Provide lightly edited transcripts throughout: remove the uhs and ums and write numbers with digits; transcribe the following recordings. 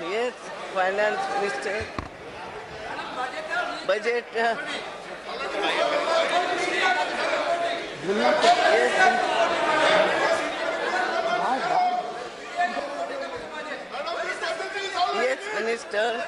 Yes, Finance Minister. Budget. Yes. Yes, Minister.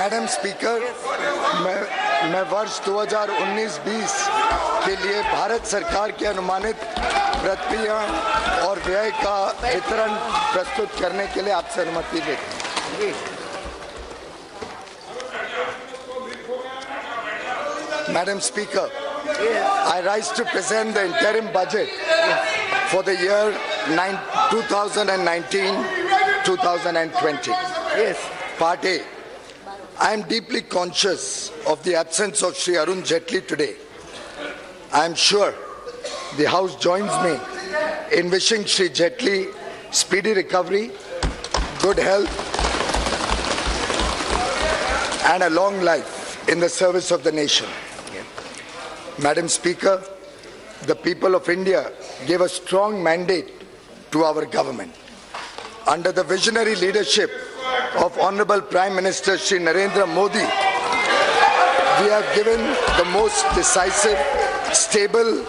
Madam speaker, मैं वर्ष 2019-20 के लिए भारत सरकार की अनुमानित प्रक्रिया और व्यय का वितरण प्रस्तुत करने के लिए आपसे अनुमति लेता हूं। Madam Speaker, I rise to present the interim budget for the year 2019-2020. Yes. Part A. I am deeply conscious of the absence of Shri Arun Jaitley today. I am sure the House joins me in wishing Shri Jaitley speedy recovery, good health, and a long life in the service of the nation. Madam Speaker, the people of India gave a strong mandate to our government. Under the visionary leadership of Honorable Prime Minister Shri Narendra Modi, we have given the most decisive, stable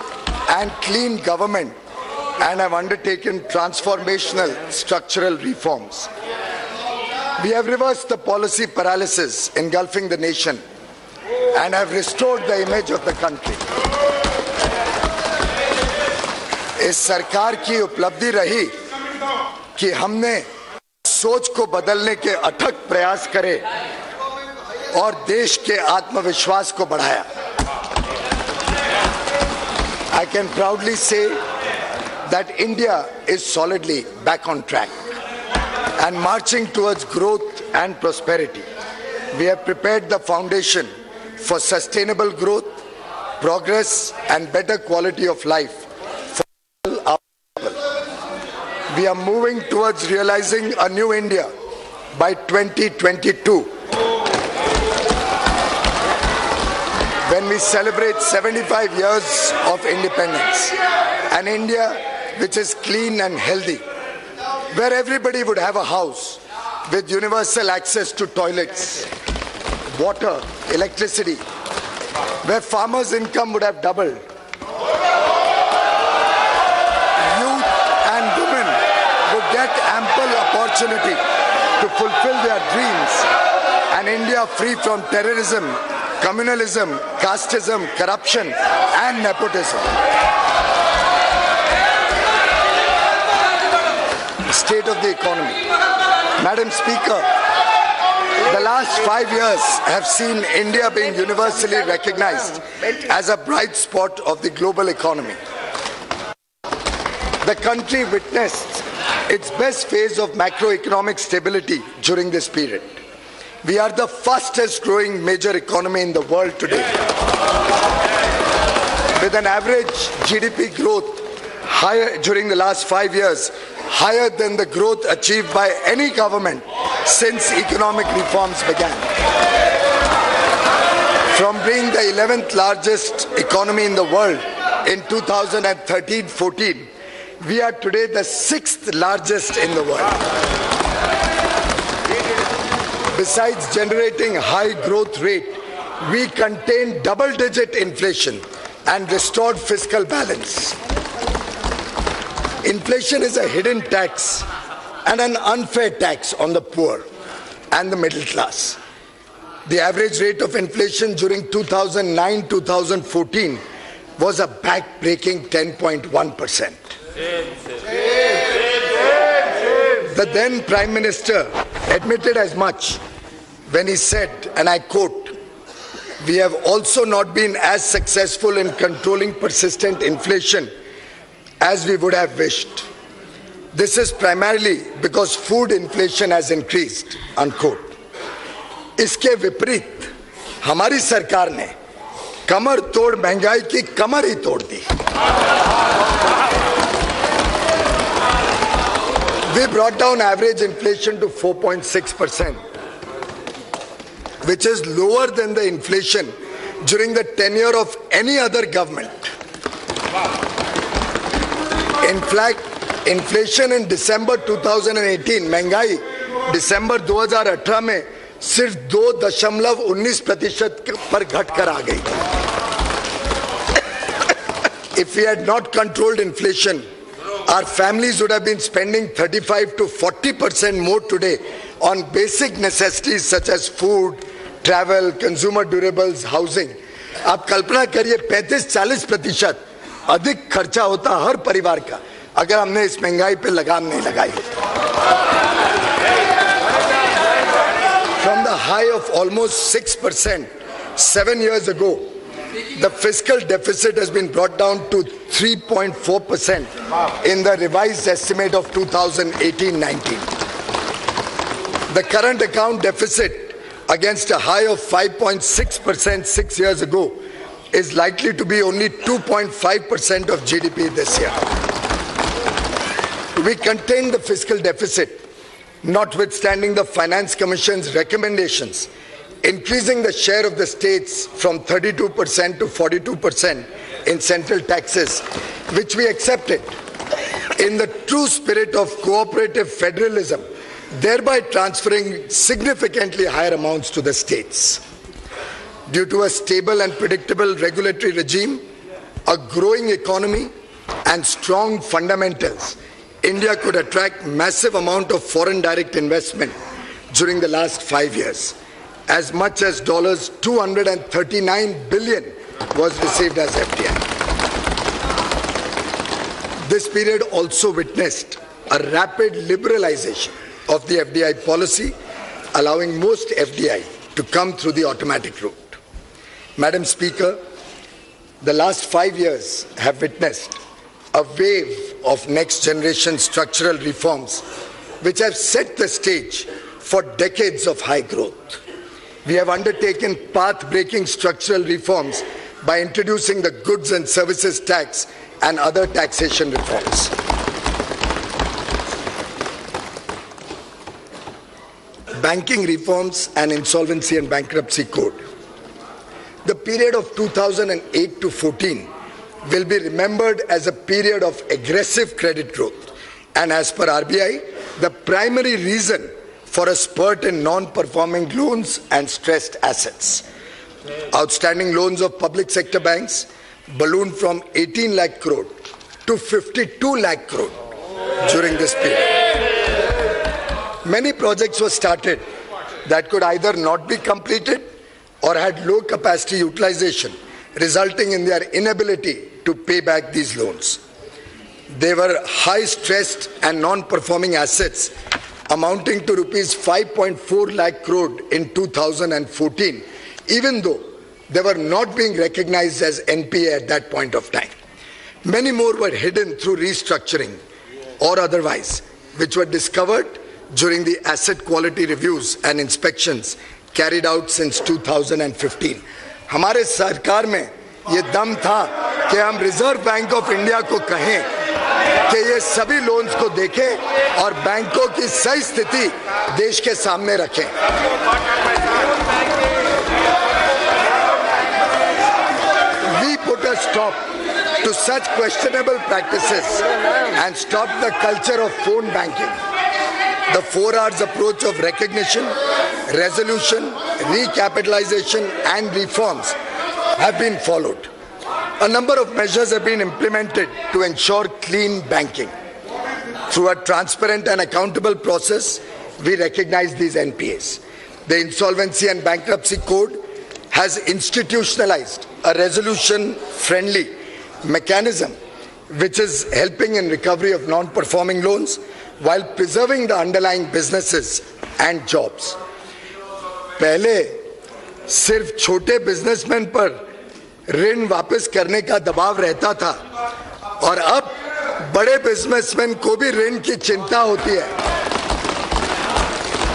and clean government and have undertaken transformational structural reforms. We have reversed the policy paralysis engulfing the nation and have restored the image of the country. इस सरकार की उपलब्धि रही कि हमने सोच को बदलने के अथक प्रयास करे और देश के आत्मविश्वास को बढ़ाया. I can proudly say that India is solidly back on track and marching towards growth and prosperity. We have prepared the foundation for sustainable growth, progress and better quality of life for all our people. We are moving towards realizing a new India by 2022, when we celebrate 75 years of independence. An India which is clean and healthy, where everybody would have a house with universal access to toilets, water, electricity, where farmers' income would have doubled. Youth and women would get ample opportunity to fulfill their dreams. An India free from terrorism, communalism, casteism, corruption and nepotism. State of the economy. Madam Speaker, the last 5 years have seen India being universally recognized as a bright spot of the global economy. The country witnessed its best phase of macroeconomic stability during this period. We are the fastest growing major economy in the world today, with an average GDP growth higher during the last 5 years, higher than the growth achieved by any government since economic reforms began. From being the 11th largest economy in the world in 2013-14, we are today the 6th largest in the world. Besides generating high growth rate, we contained double-digit inflation and restored fiscal balance. Inflation is a hidden tax and an unfair tax on the poor and the middle class. The average rate of inflation during 2009-2014 was a back-breaking 10.1%. The then Prime Minister admitted as much when he said, and I quote, "We have also not been as successful in controlling persistent inflation as we would have wished. This is primarily because food inflation has increased," unquote. इसके विपरीत हमारी सरकार ने कमर तोड़ महंगाई की कमर ही तोड़ दी. We brought down average inflation to 4.6%, which is lower than the inflation during the tenure of any other government. In fact, inflation in December 2018, महंगाई दिसंबर 2018 में सिर्फ 2.19% पर घटकर आ गई. If we had not controlled inflation, our families would have been spending 35 to 40% more today on basic necessities such as food, travel, consumer durables, housing. आप कल्पना करिए 35-40% अधिक खर्चा होता हर परिवार का अगर हमने इस महंगाई पे लगाम नहीं लगाई. From the high of almost 6% 7 years ago, the fiscal deficit has been brought down to 3.4% in the revised estimate of 2018-19. The current account deficit, against a high of 5.6% 6 years ago, is likely to be only 2.5% of GDP this year. We contained the fiscal deficit, notwithstanding the Finance Commission's recommendations, increasing the share of the states from 32% to 42% in central taxes, which we accepted in the true spirit of cooperative federalism, thereby transferring significantly higher amounts to the states. Due to a stable and predictable regulatory regime, a growing economy, and strong fundamentals, India could attract massive amount of foreign direct investment during the last 5 years. As much as $239 billion was received as FDI. This period also witnessed a rapid liberalization of the FDI policy, allowing most FDI to come through the automatic route. Madam Speaker, the last 5 years have witnessed a wave of next-generation structural reforms which have set the stage for decades of high growth. We have undertaken path-breaking structural reforms by introducing the goods and services tax and other taxation reforms. Banking reforms and insolvency and bankruptcy code. The period of 2008 to 14 will be remembered as a period of aggressive credit growth, and as per RBI, the primary reason for a spurt in non-performing loans and stressed assets. Outstanding loans of public sector banks ballooned from 18 lakh crore to 52 lakh crore during this period. Many projects were started that could either not be completed or had low capacity utilization, resulting in their inability to pay back these loans. They were high stressed and non-performing assets amounting to rupees 5.4 lakh crore in 2014, even though they were not being recognized as NPA at that point of time. Many more were hidden through restructuring or otherwise, which were discovered during the asset quality reviews and inspections carried out since 2015. हमारे सरकार में ये दम था कि हम reserve bank of India को कहें कि ये सभी लोन्स को देखें और बैंकों की सही स्थिति देश के सामने रखें. We put a stop to such questionable practices and stopped the culture of phone banking. The 4 R's approach of recognition, resolution, recapitalization and reforms have been followed. A number of measures have been implemented to ensure clean banking. Through a transparent and accountable process, we recognize these NPAs. The Insolvency and Bankruptcy Code has institutionalized a resolution-friendly mechanism which is helping in recovery of non-performing loans while preserving the underlying businesses and jobs. पहले सिर्फ छोटे businessman पर ऋण वापस करने का दबाव रहता था और अब बड़े बिजनेसमैन को भी ऋण की चिंता होती है,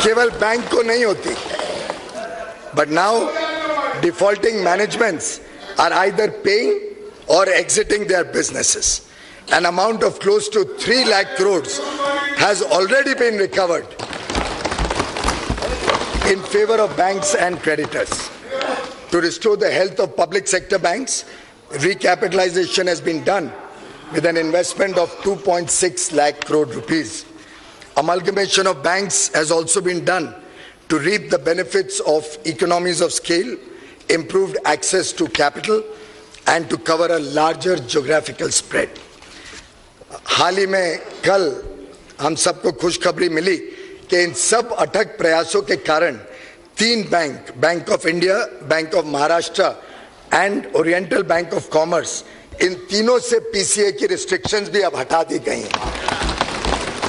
केवल बैंक को नहीं होती. But now defaulting managements are either paying or exiting their businesses. An amount of close to 3 lakh crores has already been recovered in favor of banks and creditors. To restore the health of public sector banks, recapitalization has been done with an investment of 2.6 lakh crore rupees. Amalgamation of banks has also been done to reap the benefits of economies of scale, improved access to capital, and to cover a larger geographical spread. हाल ही में कल हम सबको खुशखबरी मिली कि इन सब अथक प्रयासों के कारण 3 bank, bank of India, bank of Maharashtra and oriental bank of commerce, इन तीनों से पीसीए की रिस्ट्रिक्शंस भी अब हटा दी गई हैं.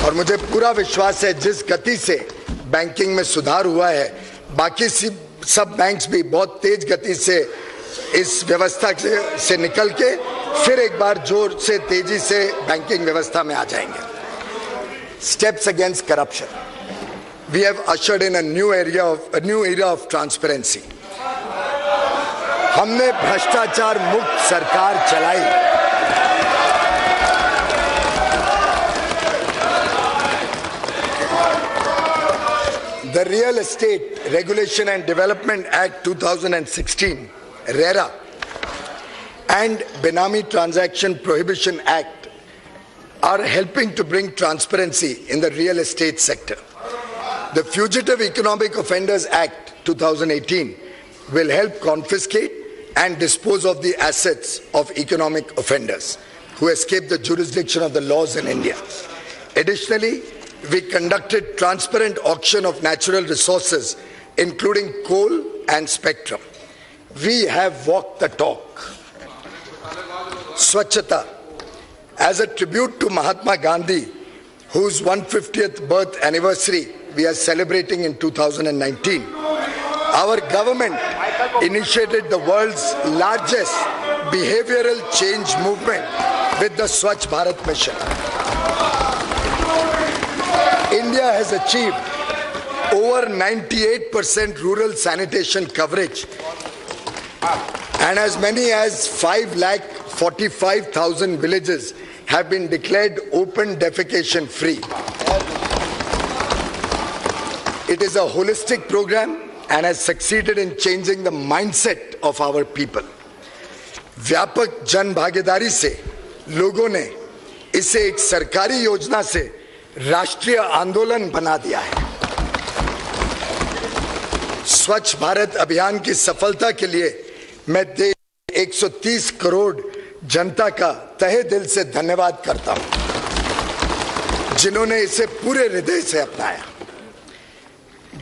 और मुझे पूरा विश्वास है जिस गति से बैंकिंग में सुधार हुआ है, बाकी सब बैंक्स भी बहुत तेज गति से इस व्यवस्था से निकल के फिर एक बार जोर से तेजी से बैंकिंग व्यवस्था में आ जाएंगे. Steps against corruption. We have ushered in a new era of transparency. हमने भ्रष्टाचार मुक्त सरकार चलाई. The Real Estate Regulation and Development Act 2016, RERA, and Benami Transaction Prohibition Act are helping to bring transparency in the real estate sector. The Fugitive Economic Offenders Act 2018 will help confiscate and dispose of the assets of economic offenders who escape the jurisdiction of the laws in India. Additionally, we conducted transparent auction of natural resources, including coal and spectrum. We have walked the talk. Swachhata. As a tribute to Mahatma Gandhi, whose 150th birth anniversary we are celebrating in 2019, our government initiated the world's largest behavioral change movement with the Swachh Bharat Mission. India has achieved over 98% rural sanitation coverage, and as many as 5,45,000 villages have been declared open defecation free. It is a holistic program and has succeeded in changing the mindset of our people. व्यापक जन भागीदारी से लोगों ने इसे एक सरकारी योजना से राष्ट्रीय आंदोलन बना दिया है. स्वच्छ भारत अभियान की सफलता के लिए मैं देश 130 करोड़ जनता का तहे दिल से धन्यवाद करता हूं, जिन्होंने इसे पूरे हृदय से अपनाया.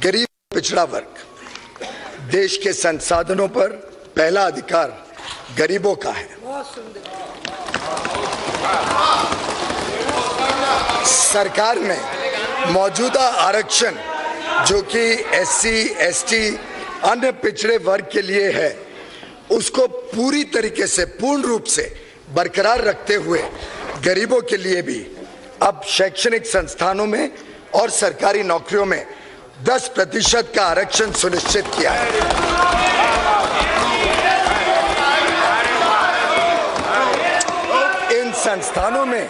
गरीब पिछड़ा वर्ग, देश के संसाधनों पर पहला अधिकार गरीबों का है. सरकार ने मौजूदा आरक्षण जो कि एससी, एसटी, अन्य पिछड़े वर्ग के लिए है, उसको पूरी तरीके से, पूर्ण रूप से बरकरार रखते हुए गरीबों के लिए भी अब शैक्षणिक संस्थानों में और सरकारी नौकरियों में 10% का आरक्षण सुनिश्चित किया है. इन संस्थानों में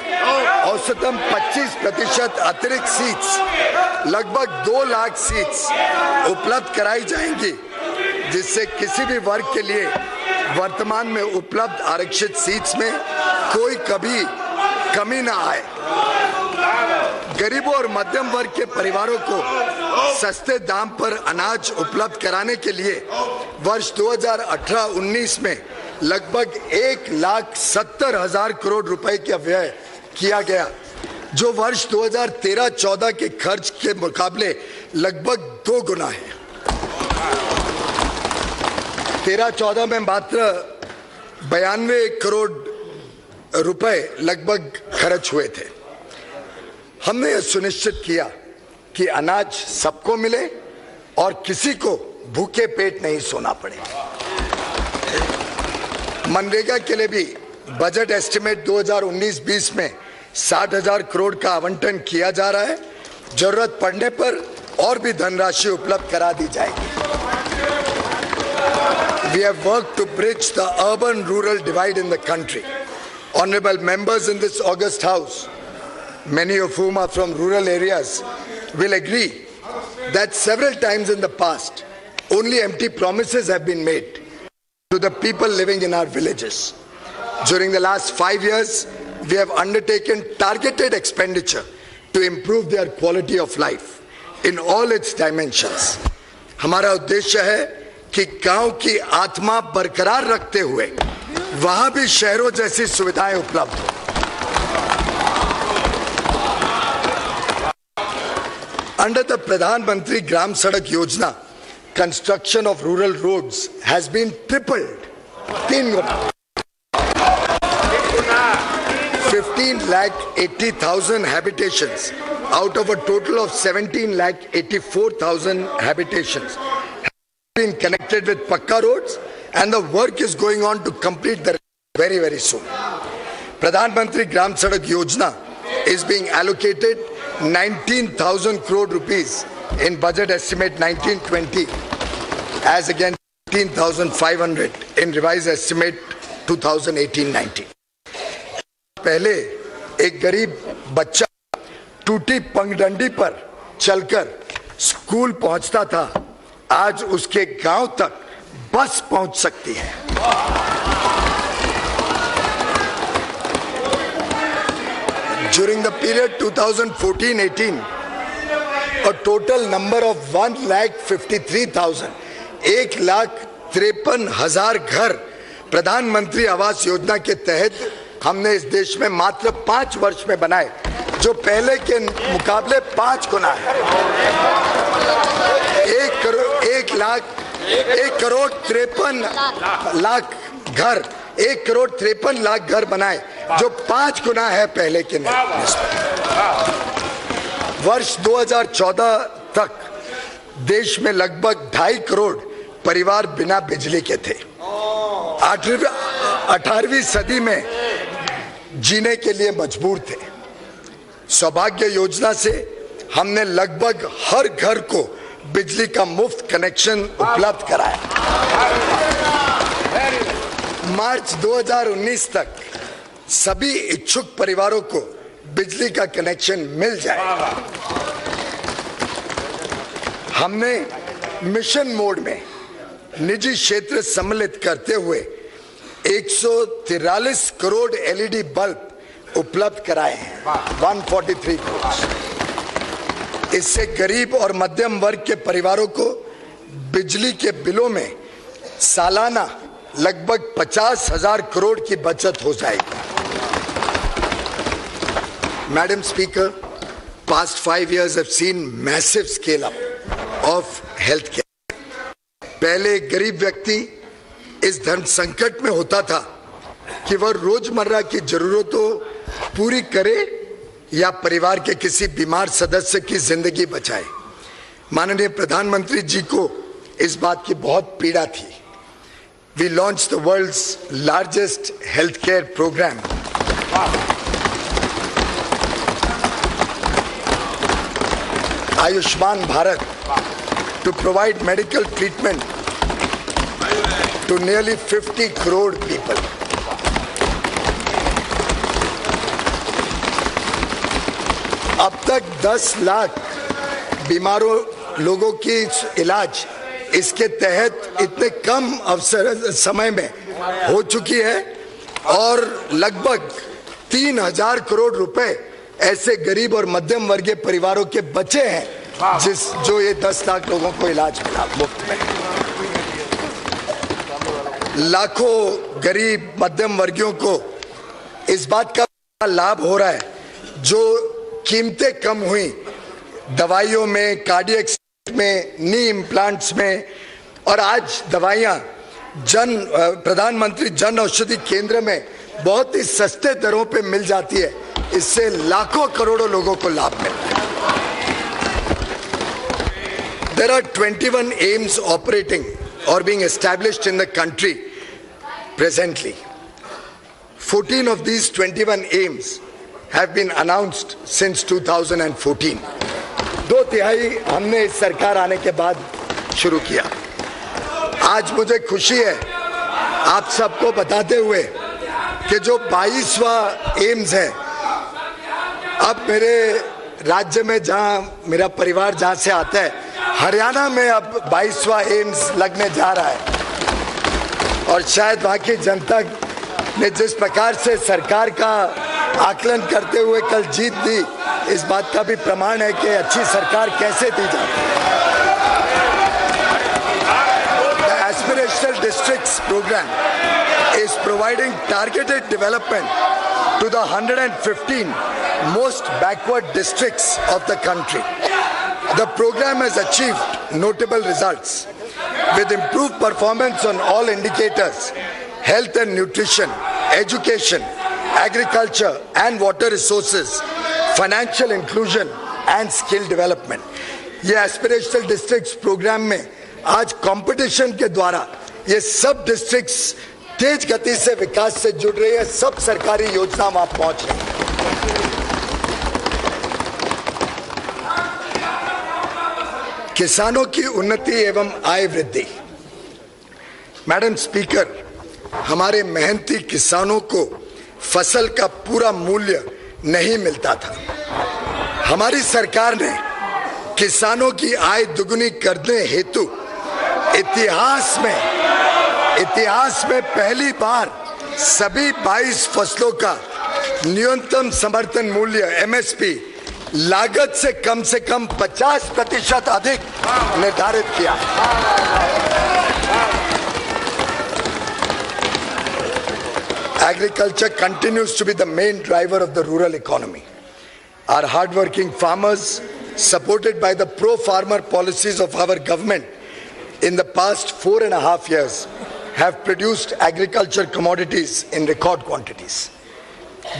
औसतन 25% अतिरिक्त सीट्स, लगभग 2 लाख सीट्स उपलब्ध कराई जाएंगी, जिससे किसी भी वर्ग के लिए वर्तमान में उपलब्ध आरक्षित सीट्स में कोई कभी कमी ना आए. गरीबों और मध्यम वर्ग के परिवारों को सस्ते दाम पर अनाज उपलब्ध कराने के लिए वर्ष 2018-19 में लगभग 1,70,000 करोड़ रुपए का व्यय किया गया, जो वर्ष 2013-14 के खर्च के मुकाबले लगभग 2 गुना है. 13-14 में मात्र 92 करोड़ रुपए लगभग खर्च हुए थे। हमने यह सुनिश्चित किया कि अनाज सबको मिले और किसी को भूखे पेट नहीं सोना पड़े। मनरेगा के लिए भी बजट एस्टिमेट 2019-20 में 60,000 करोड़ का आवंटन किया जा रहा है। जरूरत पड़ने पर और भी धनराशि उपलब्ध करा दी जाएगी। We have worked to bridge the urban-rural divide in the country. Honorable members in this august house, many of whom are from rural areas, will agree that several times in the past, only empty promises have been made to the people living in our villages. During the last 5 years, we have undertaken targeted expenditure to improve their quality of life in all its dimensions. हमारा उद्देश्य है कि गांव की आत्मा बरकरार रखते हुए वहां भी शहरों जैसी सुविधाएं उपलब्ध हो। Under the Pradhan Mantri Gram Sadak Yojana, construction of rural roads has been tripled. 3 guna. 15,80,000 habitations out of a total of 17,84,000 habitations have been connected with Pakka roads, and the work is going on to complete the very, very soon. Pradhan Mantri Gram Sadak Yojana is being allocated 19,000 crore rupees in budget estimate 1920 as against 18,500 in revised estimate 2018-19. पहले एक गरीब बच्चा टूटी पगडंडी पर चलकर school पहुंचता था, आज उसके गांव तक बस पहुंच सकती है। During the period 2014-18, a total number of 1,53,000, 1,53,000 घर प्रधानमंत्री आवास योजना के तहत हमने इस देश में मात्र 5 वर्ष में बनाए, जो पहले के मुकाबले 5 गुना है। 1,53,00,000 घर बनाए, जो 5 गुना है पहले के निस्बत। वर्ष 2014 तक देश में लगभग 2.5 करोड़ परिवार बिना बिजली के थे। 18वीं सदी में जीने के लिए मजबूर थे। सौभाग्य योजना से हमने लगभग हर घर को बिजली का मुफ्त कनेक्शन उपलब्ध कराया। मार्च 2019 तक सभी इच्छुक परिवारों को बिजली का कनेक्शन मिल जाएगा। हमने मिशन मोड में निजी क्षेत्र सम्मिलित करते हुए 143 करोड़ एलईडी बल्ब उपलब्ध कराए हैं, 143 करोड़। इससे गरीब और मध्यम वर्ग के परिवारों को बिजली के बिलों में सालाना लगभग 50,000 करोड़ की बचत हो जाएगी। Madam Speaker, past 5 years have seen massive scale up of healthcare. पहले एक गरीब व्यक्ति इस धन संकट में होता था कि वह रोजमर्रा की जरूरतों पूरी करे या परिवार के किसी बीमार सदस्य की जिंदगी बचाए। माननीय प्रधानमंत्री जी को इस बात की बहुत पीड़ा थी। We launched the world's largest healthcare program. Ayushman Bharat, to provide medical treatment to nearly 50 crore people. अब तक 10 लाख बीमारों लोगों की इलाज इसके तहत इतने कम समय में हो चुकी है और लगभग 3,000 करोड़ रुपए ऐसे गरीब और मध्यम वर्गीय परिवारों के बचे हैं जो ये 10 लाख लोगों को इलाज मिला मुफ्त में। लाखों गरीब मध्यम वर्गीयों को इस बात का लाभ हो रहा है, जो कीमतें कम हुई दवाइयों में, कार्डियक में, नी इम्प्लांट्स में, और आज दवाइयां प्रधानमंत्री जन औषधि केंद्र में बहुत ही सस्ते दरों पे मिल जाती है। इससे लाखों करोड़ों लोगों को लाभ मिलता है। There are 21 AIIMS operating or being established in the country presently. 14 of these 21 AIIMS have been announced since 2014. 2/3 हमने इस सरकार आने के बाद शुरू किया। आज मुझे खुशी है आप सबको बताते हुए कि जो 22वां एम्स है, अब मेरे राज्य में, जहां मेरा परिवार जहां से आता है, हरियाणा में अब 22वां एम्स लगने जा रहा है। और शायद वहां की जनता ने जिस प्रकार से सरकार का आकलन करते हुए कल जीत दी, इस बात का भी प्रमाण है कि अच्छी सरकार कैसे दी जाती है। The Aspirational Districts program is providing targeted development to the 115 most backward districts of the country. The program has achieved notable results with improved performance on all indicators: health and nutrition, education, agriculture and water resources, financial inclusion and skill development. ये aspirational districts programme में आज competition के द्वारा ये सब districts तेज गति से विकास से जुड़ रही है। सब सरकारी योजना वहां पहुंच रही है। किसानों की उन्नति एवं आय वृद्धि। मैडम स्पीकर, हमारे मेहनती किसानों को फसल का पूरा मूल्य नहीं मिलता था। हमारी सरकार ने किसानों की आय दुगुनी करने हेतु इतिहास में पहली बार सभी 22 फसलों का न्यूनतम समर्थन मूल्य एमएसपी लागत से कम 50% अधिक निर्धारित किया। Agriculture continues to be the main driver of the rural economy. Our hard-working farmers, supported by the pro-farmer policies of our government in the past 4.5 years, have produced agriculture commodities in record quantities.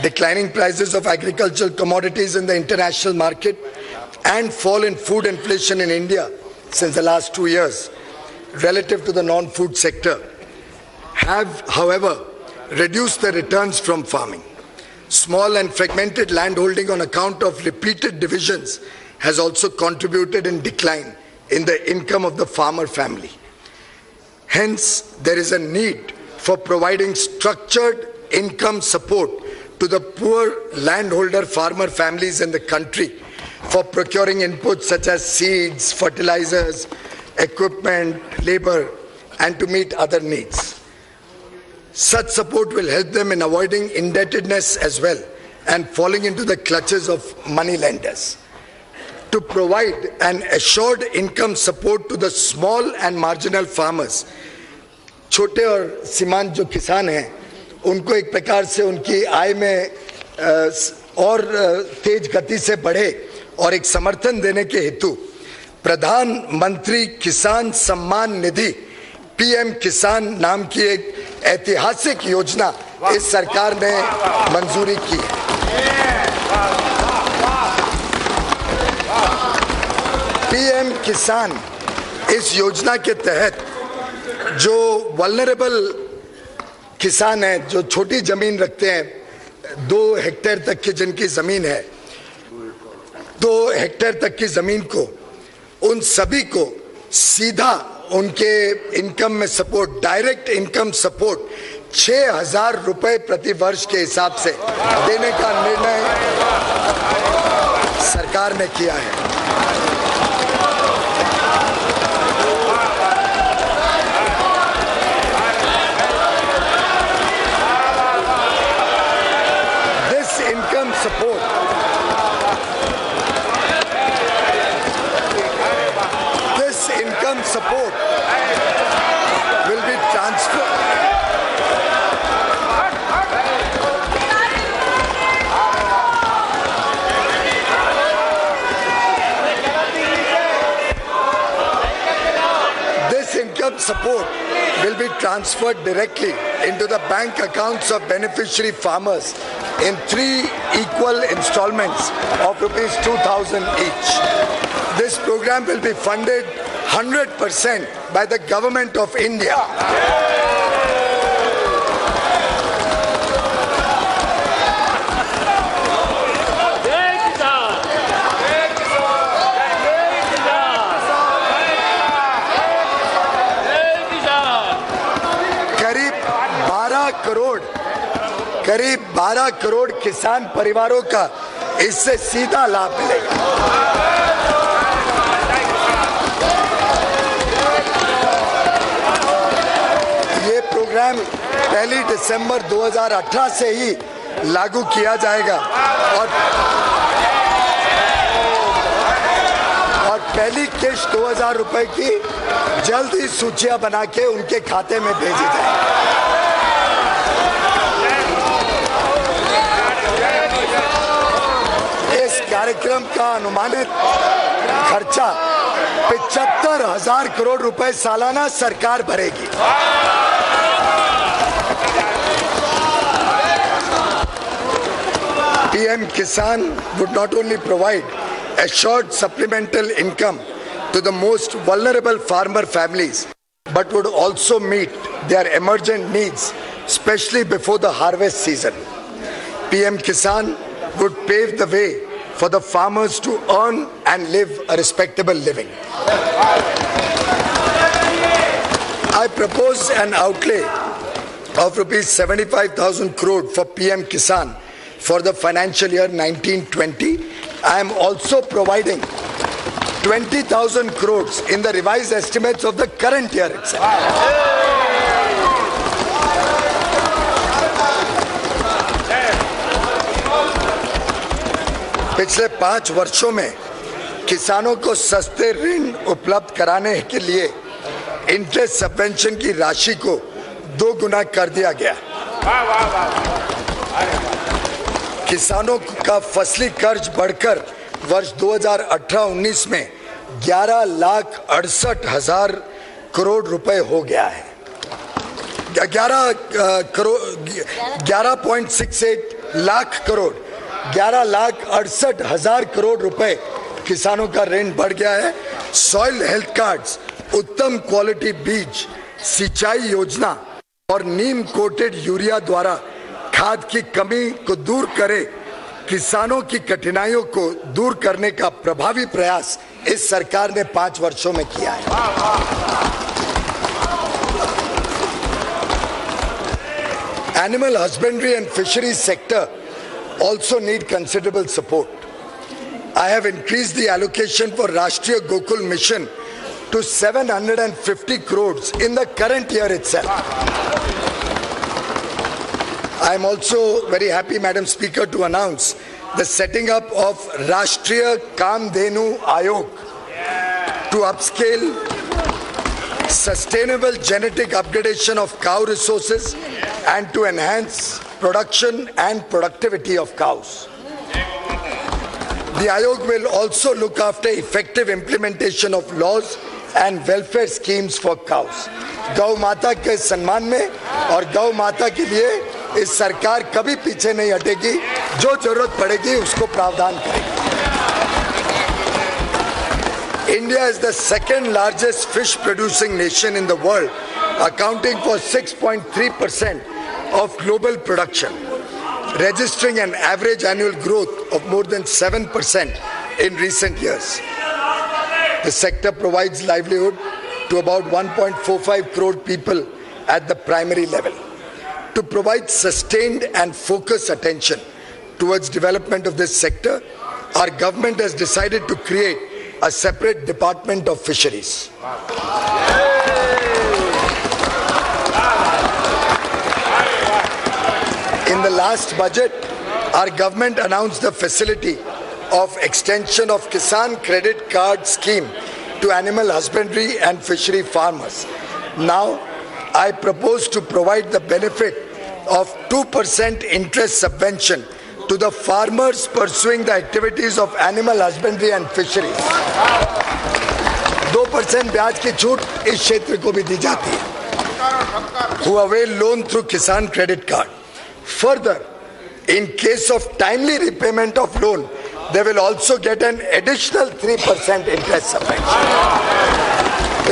Declining prices of agricultural commodities in the international market and fall in food inflation in India since the last 2 years relative to the non-food sector have, however, reduced the returns from farming. Small and fragmented landholding on account of repeated divisions has also contributed in decline in the income of the farmer family. Hence, there is a need for providing structured income support to the poor landholder farmer families in the country for procuring inputs such as seeds, fertilizers, equipment, labor, and to meet other needs. Such support will help them in avoiding indebtedness as well and falling into the clutches of money lenders. To provide an assured income support to the small and marginal farmers, छोटे और सीमांत जो किसान हैं, उनको एक प्रकार से उनकी आय में और तेज गति से बढ़े और एक समर्थन देने के हेतु प्रधानमंत्री किसान सम्मान निधि पीएम किसान नाम की एक ऐतिहासिक योजना इस सरकार ने मंजूरी की है। पीएम किसान इस योजना के तहत जो वल्नरेबल किसान हैं, जो छोटी जमीन रखते हैं, 2 हेक्टेयर तक की जिनकी जमीन है, 2 हेक्टेयर तक की जमीन को, उन सभी को सीधा उनके इनकम में सपोर्ट, डायरेक्ट इनकम सपोर्ट 6,000 रुपए प्रति वर्ष के हिसाब से देने का निर्णय सरकार ने किया है। This income support will be transferred. This income support will be transferred directly into the bank accounts of beneficiary farmers in 3 equal installments of rupees 2,000 each. This program will be funded 100% by the Government of India. करीब 12 करोड़ किसान परिवारों का इससे सीधा लाभ मिलेगा। ये programme 1 दिसंबर 2018 से ही लागू किया जाएगा और पहली किश्त 2,000 रुपए की जल्द ही सूचियां बना के उनके खाते में भेजी जाएगी। कार्यक्रम का अनुमानित खर्चा 75,000 करोड़ रुपए सालाना सरकार भरेगी। PM Kisan would not only provide assured supplemental income to the most vulnerable farmer families, but would also meet their emergent needs, especially before the harvest season. PM Kisan would pave the way for the farmers to earn and live a respectable living. I propose an outlay of rupees 75,000 crore for PM Kisan for the financial year 1920. I am also providing 20,000 crores in the revised estimates of the current year itself. पिछले 5 वर्षों में किसानों को सस्ते ऋण उपलब्ध कराने के लिए इंटरेस्ट सबवेंशन की राशि को 2 गुना कर दिया गया। किसानों का फसली कर्ज बढ़कर वर्ष 2018-19 में 11,68,000 करोड़ रुपए हो गया है। 11.68 लाख करोड़ 11,68,000 करोड़ रुपए किसानों का ऋण बढ़ गया है। सॉइल हेल्थ कार्ड्स, उत्तम क्वालिटी बीज, सिंचाई योजना और नीम कोटेड यूरिया द्वारा खाद की कमी को दूर करे किसानों की कठिनाइयों को दूर करने का प्रभावी प्रयास इस सरकार ने 5 वर्षों में किया है। Animal husbandry and fisheries sector also need considerable support. I have increased the allocation for Rashtriya Gokul Mission to 750 crores in the current year itself. I am also very happy, Madam Speaker, to announce the setting up of Rashtriya Kamdhenu Ayog to upscale sustainable genetic upgradation of cow resources and to enhance production and productivity of cows. The Ayog will also look after effective implementation of laws and welfare schemes for cows. गौ माता के सम्मान में और गौ माता के लिए इस सरकार कभी पीछे नहीं हटेगी, जो जरूरत पड़ेगी उसको प्रावधान करेगी। India is the second largest fish producing nation in the world, accounting for 6.3% of global production, registering an average annual growth of more than 7% in recent years. The sector provides livelihood to about 1.45 crore people at the primary level. To provide sustained and focused attention towards development of this sector, our government has decided to create a separate department of fisheries. In the last budget, our government announced the facility of extension of Kisan Credit Card Scheme to animal husbandry and fishery farmers. Now, I propose to provide the benefit of 2% interest subvention to the farmers pursuing the activities of animal husbandry and fisheries. 2% ब्याज की छूट इस क्षेत्र को भी दी जाती है। who avail loan through Kisan Credit Card. Further, in case of timely repayment of loan, they will also get an additional 3% interest subvention.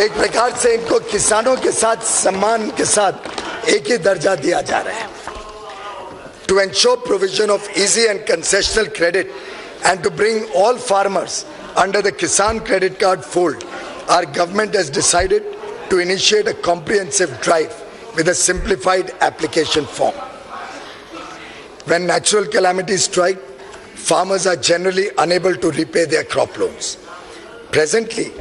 एक प्रकार से इनको किसानों के साथ सम्मान के साथ एक ही दर्जा दिया जा रहा है. To ensure provision of easy and concessional credit and to bring all farmers under the Kisan Credit Card fold, our government has decided to initiate a comprehensive drive with a simplified application form. When natural calamities strike, farmers are generally unable to repay their crop loans. Presently,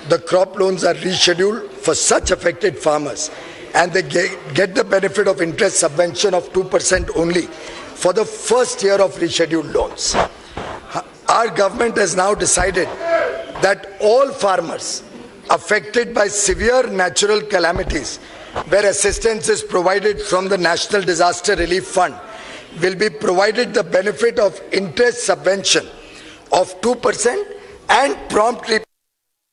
the crop loans are rescheduled for such affected farmers and they get the benefit of interest subvention of 2% only for the first year of rescheduled loans. Our government has now decided that all farmers affected by severe natural calamities where assistance is provided from the National Disaster Relief Fund will be provided the benefit of interest subvention of 2% and prompt repayment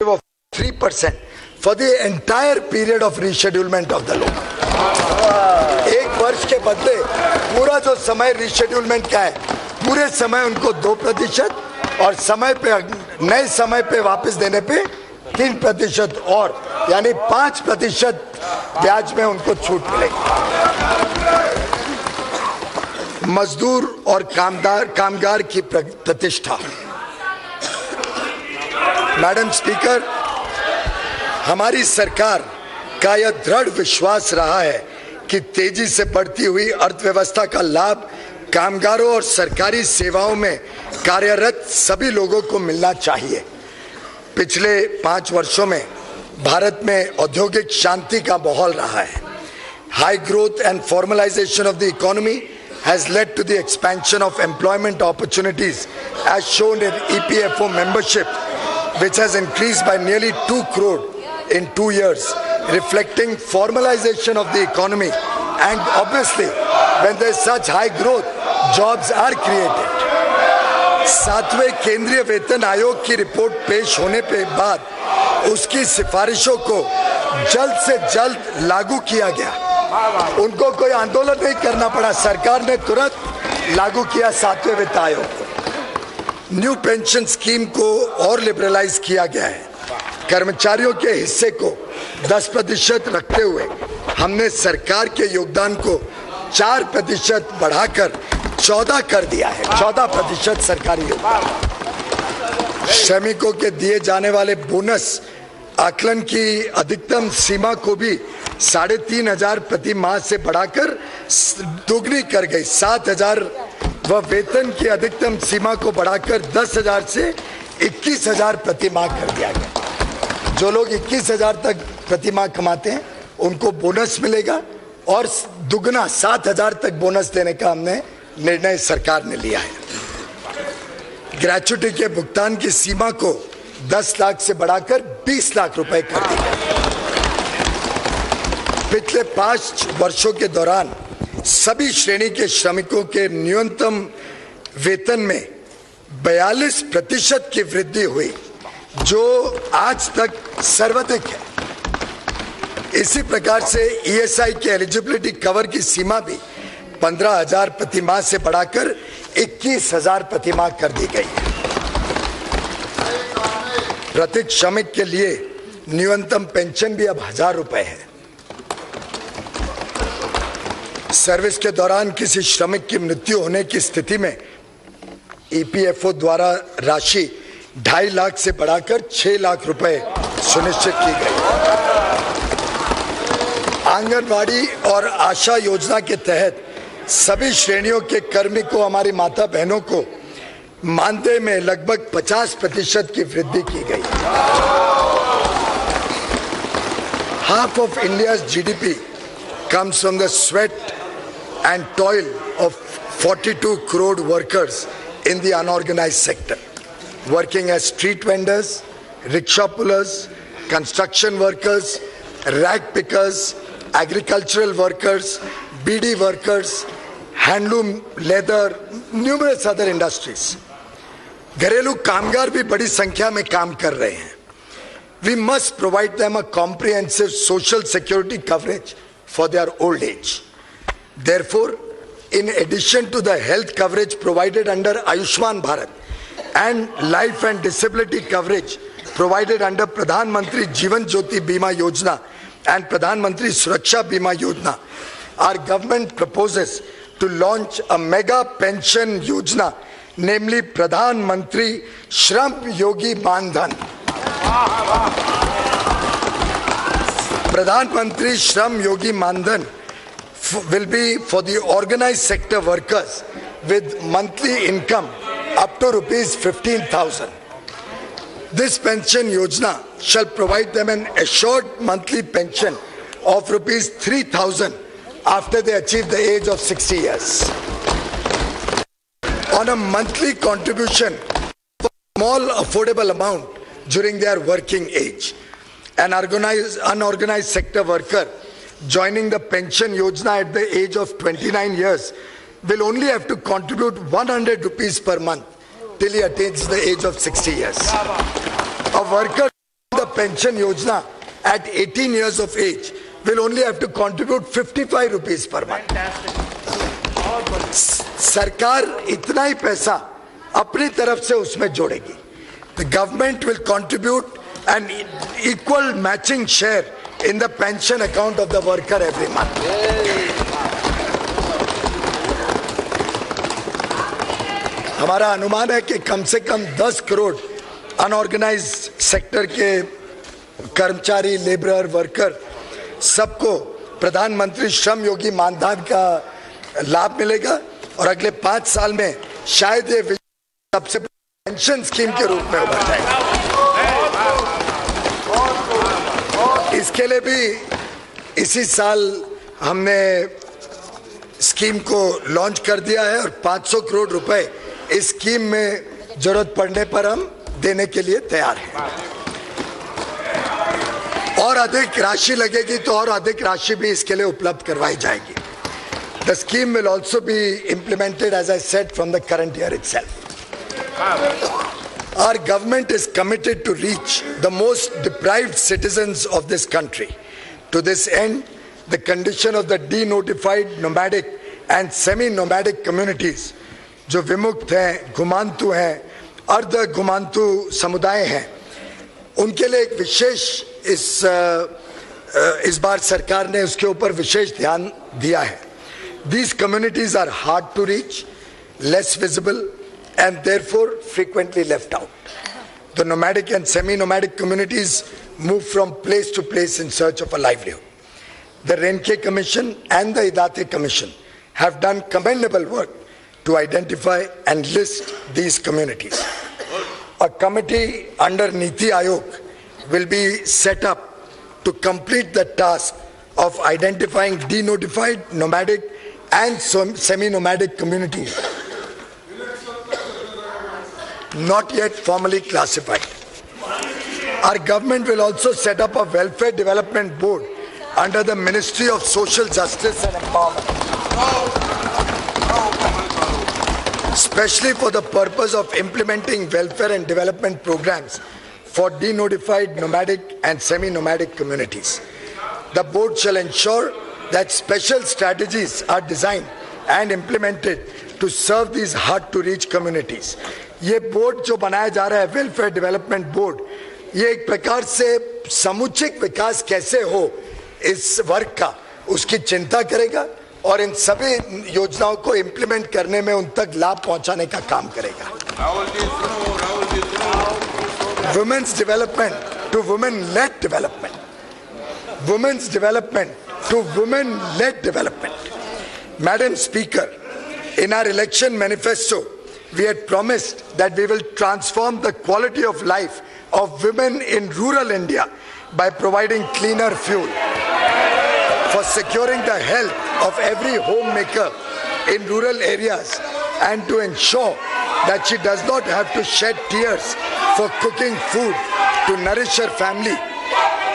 of 3% for the entire period of reschedulement of the loan. एक वर्ष के बदले पूरा जो समय reschedulement का है, पूरे समय उनको 2% और समय पे नए समय पे वापस देने पे 3% और यानी 5% ब्याज में उनको छूट मिलेगी. मजदूर और कामगार की प्रतिष्ठा. मैडम स्पीकर, हमारी सरकार का यह दृढ़ विश्वास रहा है कि तेजी से बढ़ती हुई अर्थव्यवस्था का लाभ कामगारों और सरकारी सेवाओं में कार्यरत सभी लोगों को मिलना चाहिए. पिछले 5 वर्षों में भारत में औद्योगिक शांति का माहौल रहा है. High growth and formalisation of the economy has led to the expansion of employment opportunities as shown in EPFO membership, which has increased by nearly 2 crore in 2 years, reflecting formalization of the economy. And obviously, when there is such high growth, jobs are created. 7वें केंद्रीय वेतन आयोग की report पेश होने के बाद उसकी सिफारिशों को जल्द से जल्द लागू किया गया. उनको कोई आंदोलन नहीं करना पड़ा, सरकार ने तुरंत लागू किया 7वें वित्त आयोग को. न्यू पेंशन स्कीम को और लिबरलाइज किया गया है. कर्मचारियों के हिस्से को 10% रखते हुए हमने सरकार के योगदान को 4% बढ़ाकर 14 कर दिया है. 14% सरकारी योगदान. श्रमिकों के दिए जाने वाले बोनस आकलन की अधिकतम सीमा को भी 3,500 प्रति माह से बढ़ाकर दोगुनी कर गई. 7,000 व वेतन की अधिकतम सीमा को बढ़ाकर 10,000 से 21,000 प्रति माह कर दिया गया. जो लोग 21,000 तक प्रति माह कमाते हैं उनको बोनस मिलेगा और दुगना 7,000 तक बोनस देने का हमने निर्णय सरकार ने लिया है. ग्रेच्युटी के भुगतान की सीमा को 10 लाख से बढ़ाकर 20 लाख रुपए कर दी गई. पिछले 5 वर्षों के दौरान सभी श्रेणी के श्रमिकों के न्यूनतम वेतन में 42% की वृद्धि हुई, जो आज तक सर्वाधिक है. इसी प्रकार से ईएसआई के एलिजिबिलिटी कवर की सीमा भी 15,000 प्रति माह से बढ़ाकर 21,000 प्रति माह कर दी गई है. प्रत्येक श्रमिक के लिए न्यूनतम पेंशन भी अब 1,000 रुपए है. सर्विस के दौरान किसी श्रमिक की मृत्यु होने की स्थिति में ईपीएफओ द्वारा राशि 2.5 लाख से बढ़ाकर 6 लाख रुपए सुनिश्चित की गई. आंगनवाड़ी और आशा योजना के तहत सभी श्रेणियों के कार्मिकों, हमारी माता बहनों को मानदेय में लगभग 50% की वृद्धि की गई. Half of India's GDP comes from the sweat and toil of 42 crore workers in the unorganized sector, working as street vendors, rickshaw pullers, construction workers, rag pickers, agricultural workers, BD workers, handloom, leather, numerous other industries. घरेलू कामगार भी बड़ी संख्या में काम कर रहे हैं. we must provide them a comprehensive social security coverage for their old age. Therefore, in addition to the health coverage provided under Ayushman Bharat and life and disability coverage provided under Pradhan Mantri Jeevan Jyoti Bima Yojana and Pradhan Mantri Suraksha Bima Yojana, our government proposes to launch a mega pension yojana, namely Pradhan Mantri Shram Yogi Mandhan. Pradhan Mantri Shram Yogi Mandhan will be for the organized sector workers with monthly income up to rupees 15,000. This pension yojana shall provide them an assured monthly pension of rupees 3,000 after they achieve the age of 60 years. On a monthly contribution for a small affordable amount during their working age. An unorganized sector worker joining the pension yojana at the age of 29 years will only have to contribute 100 rupees per month till he attains the age of 60 years. A worker in the pension yojana at 18 years of age will only have to contribute 55 rupees per month. सरकार इतना ही पैसा अपनी तरफ से उसमें जोड़ेगी. The government will contribute an equal matching share in the pension account of the worker every month. हमारा अनुमान है कि कम से कम 10 करोड़ अनऑर्गेनाइज्ड सेक्टर के कर्मचारी, लेबरर, वर्कर सबको प्रधानमंत्री श्रम योगी मानधन का लाभ मिलेगा और अगले 5 साल में शायद ये सबसे पेंशन स्कीम के रूप में उभर जाएगा. इसके लिए भी इसी साल हमने स्कीम को लॉन्च कर दिया है और 500 करोड़ रुपए इस स्कीम में जरूरत पड़ने पर हम देने के लिए तैयार हैं. और अधिक राशि लगेगी तो और अधिक राशि भी इसके लिए उपलब्ध करवाई जाएगी. The scheme will also be implemented, as I said, from the current year itself. Our government is committed to reach the most deprived citizens of this country. To this end, the condition of the denotified, nomadic and semi-nomadic communities, जो विमुक्त हैं, घुमांतु हैं, अर्ध घुमांतु समुदाय हैं, उनके लिए एक विशेष इस बार सरकार ने उसके ऊपर विशेष ध्यान दिया है. These communities are hard to reach, less visible, and therefore frequently left out. The nomadic and semi-nomadic communities move from place to place in search of a livelihood. The Renke Commission and the Idate Commission have done commendable work to identify and list these communities. A committee under Niti Aayog will be set up to complete the task of identifying denotified, nomadic and semi-nomadic communities not yet formally classified. Our government will also set up a welfare development board under the Ministry of Social Justice and Empowerment, especially for the purpose of implementing welfare and development programs for denotified, nomadic and semi-nomadic communities. The board shall ensure that special strategies are designed and implemented to serve these hard-to-reach communities. ये board जो बनाया जा रहा है, welfare development board, ये एक प्रकार से समुचित विकास कैसे हो इस वर्ग का, उसकी चिंता करेगा और इन सभी योजनाओं को इम्प्लीमेंट करने में उन तक लाभ पहुंचाने का काम करेगा. Women's development to women-led development, women's development to women-led development. Madam Speaker, in our election manifesto, we had promised that we will transform the quality of life of women in rural India by providing cleaner fuel, for securing the health of every homemaker in rural areas, and to ensure that she does not have to shed tears for cooking food to nourish her family.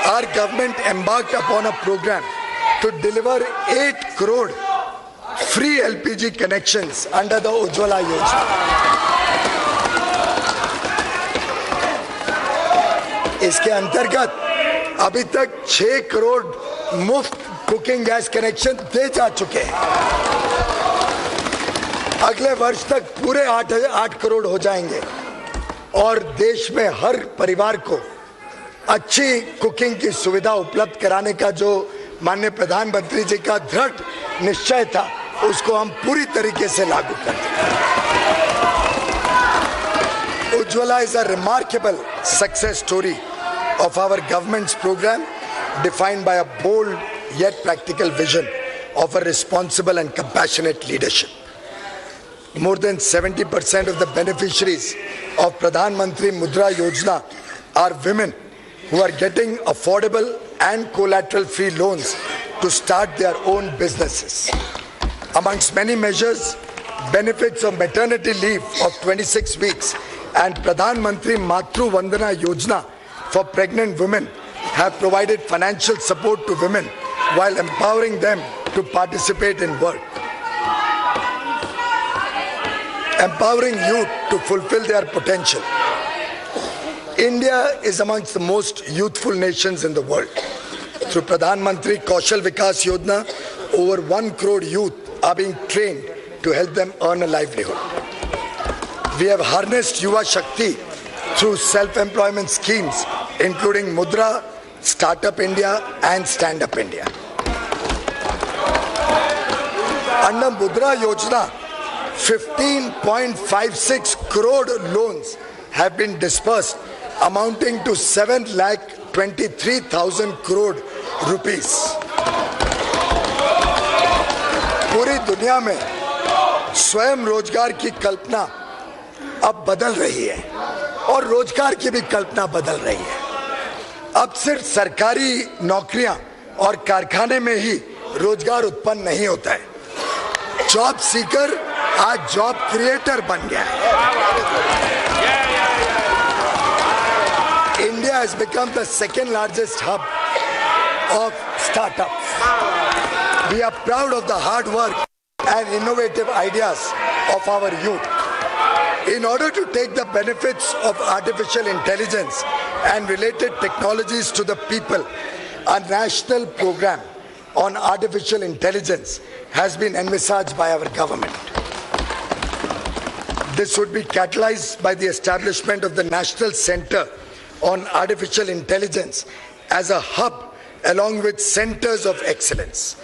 Our government embarked upon a program to deliver 8 crore free LPG connections under the Ujjwala Yojana. इसके अंतर्गत अभी तक 6 करोड़ मुफ्त cooking gas connection दे जा चुके हैं। अगले वर्ष तक पूरे 8 करोड़ हो जाएंगे और देश में हर परिवार को अच्छी कुकिंग की सुविधा उपलब्ध कराने का जो माननीय प्रधानमंत्री जी का दृढ़ निश्चय था, उसको हम पूरी तरीके से लागू करते हैं। Ujjwala is a remarkable success story of our government's program, defined by a bold yet practical vision of a responsible and compassionate leadership. More than 70% of the beneficiaries of Pradhan Mantri Mudra Yojana are women who are getting affordable and collateral-free loans to start their own businesses. Amongst many measures, benefits of maternity leave of 26 weeks and Pradhan Mantri Matru Vandana Yojana for pregnant women have provided financial support to women while empowering them to participate in work. Empowering youth to fulfill their potential. India is amongst the most youthful nations in the world. Through Pradhan Mantri Kaushal Vikas Yojana, over 1 crore youth are being trained to help them earn a livelihood. We have harnessed Yuva Shakti through self-employment schemes, including Mudra, Startup India and Stand Up India. Under Mudra Yojana, 15.56 crore loans have been disbursed, amounting to 7,23,000 crore rupees. पूरी दुनिया में स्वयं रोजगार की कल्पना अब बदल रही है और रोजगार की भी कल्पना बदल रही है। अब सिर्फ सरकारी नौकरियां और कारखाने में ही रोजगार उत्पन्न नहीं होता है। जॉब सीकर आज जॉब क्रिएटर बन गया है। India has become the second largest hub of startups. We are proud of the hard work and innovative ideas of our youth. In order to take the benefits of artificial intelligence and related technologies to the people, a national program on artificial intelligence has been envisaged by our government. This would be catalyzed by the establishment of the National Center on Artificial Intelligence as a hub along with centers of excellence.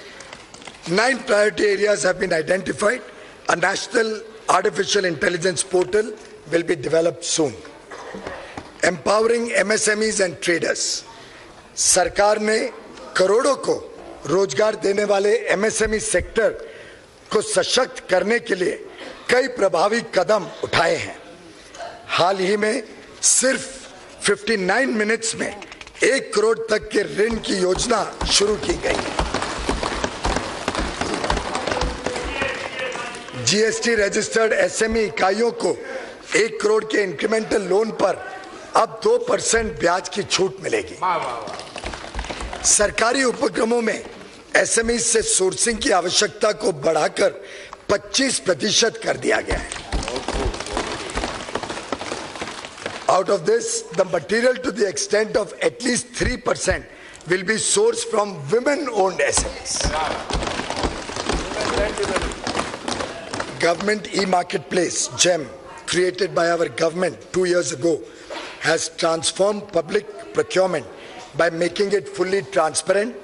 9 priority areas have been identified. A national artificial intelligence portal will be developed soon. Empowering MSMEs and traders. सरकार ने करोड़ों को रोजगार देने वाले MSME sector को सशक्त करने के लिए कई प्रभावी कदम उठाए हैं। हाल ही में सिर्फ 59 मिनट्स में 1 करोड़ तक के ऋण की योजना शुरू की गई है। जीएसटी रजिस्टर्ड एसएमई इकाइयों को 1 करोड़ के इंक्रीमेंटल लोन पर अब 2% ब्याज की छूट मिलेगी। सरकारी उपक्रमों में एसएमई से सोर्सिंग की आवश्यकता को बढ़ाकर 25% कर दिया गया है। Out of this, the material to the extent of at least 3% will be sourced from women-owned SMEs. Government e-marketplace, GEM, created by our government 2 years ago, has transformed public procurement by making it fully transparent,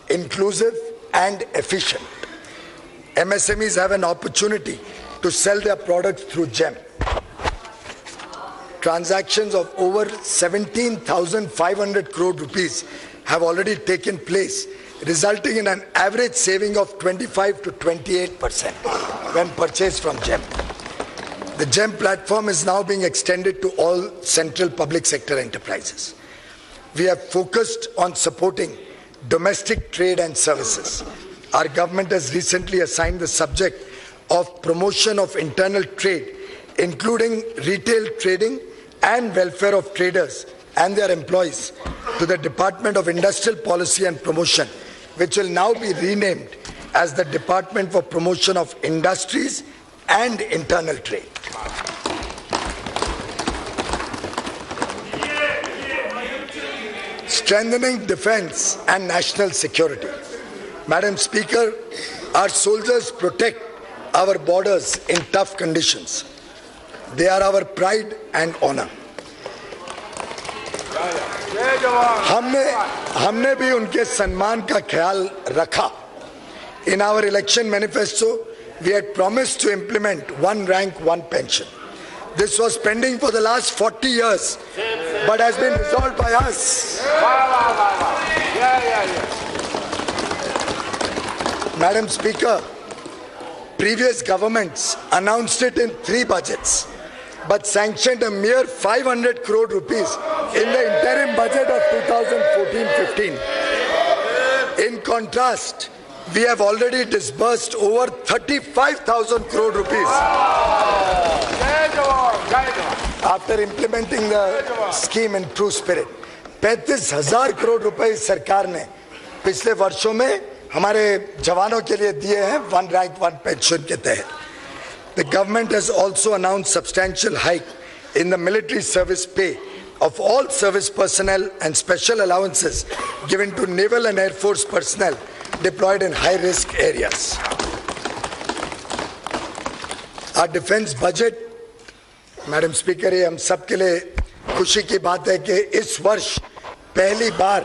inclusive and efficient. MSMEs have an opportunity to sell their products through GEM. Transactions of over 17,500 crore rupees have already taken place, resulting in an average saving of 25 to 28% when purchased from GEM. The GEM platform is now being extended to all central public sector enterprises. We have focused on supporting domestic trade and services. Our government has recently assigned the subject of promotion of internal trade, including retail trading and welfare of traders and their employees, to the Department of Industrial Policy and Promotion, which will now be renamed as the Department for Promotion of Industries and Internal Trade. strengthening defense and national security. Madam Speaker, our soldiers protect our borders in tough conditions. They are our pride and honor. हमने भी उनके सम्मान का ख्याल रखा. In our election manifesto, we had promised to implement one rank, one pension. This was pending for the last 40 years, but has been resolved by us. Madam Speaker, previous governments announced it in 3 budgets, but sanctioned a mere 500 crore rupees in the interim budget of 2014-15. In contrast, we have already disbursed over 35,000 crore rupees after implementing the scheme in true spirit. 35,000 crore रुपए सरकार ने पिछले वर्षों में हमारे जवानों के लिए दिए हैं वन रैंक वन पेंशन के तहत. The government has also announced substantial hike in the military service pay of all service personnel and special allowances given to naval and air force personnel deployed in high-risk areas. Our defense budget, Madam Speaker, ये हम सब के लिए खुशी की बात है कि इस वर्ष पहली बार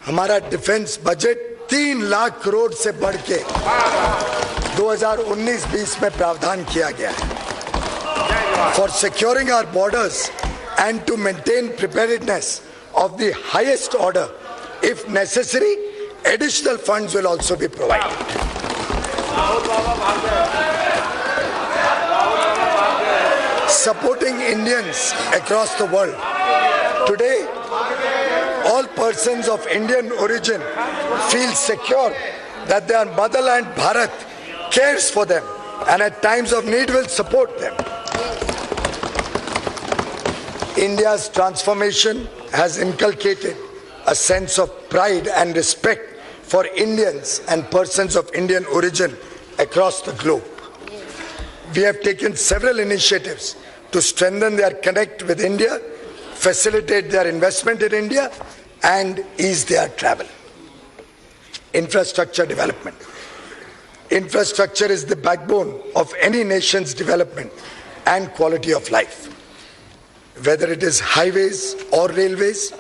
हमारा डिफेंस बजट 3 लाख करोड़ से बढ़ के 2019-20 में प्रावधान किया गया है. For securing our borders and to maintain preparedness of the highest order, if necessary, additional funds will also be provided. Supporting Indians across the world. Today, all persons of Indian origin feel secure that their motherland Bharat cares for them and at times of need will support them. India's transformation has inculcated a sense of pride and respect for Indians and persons of Indian origin across the globe. We have taken several initiatives to strengthen their connect with India, facilitate their investment in India, and ease their travel. Infrastructure development. Infrastructure is the backbone of any nation's development and quality of life. Whether it is highways or railways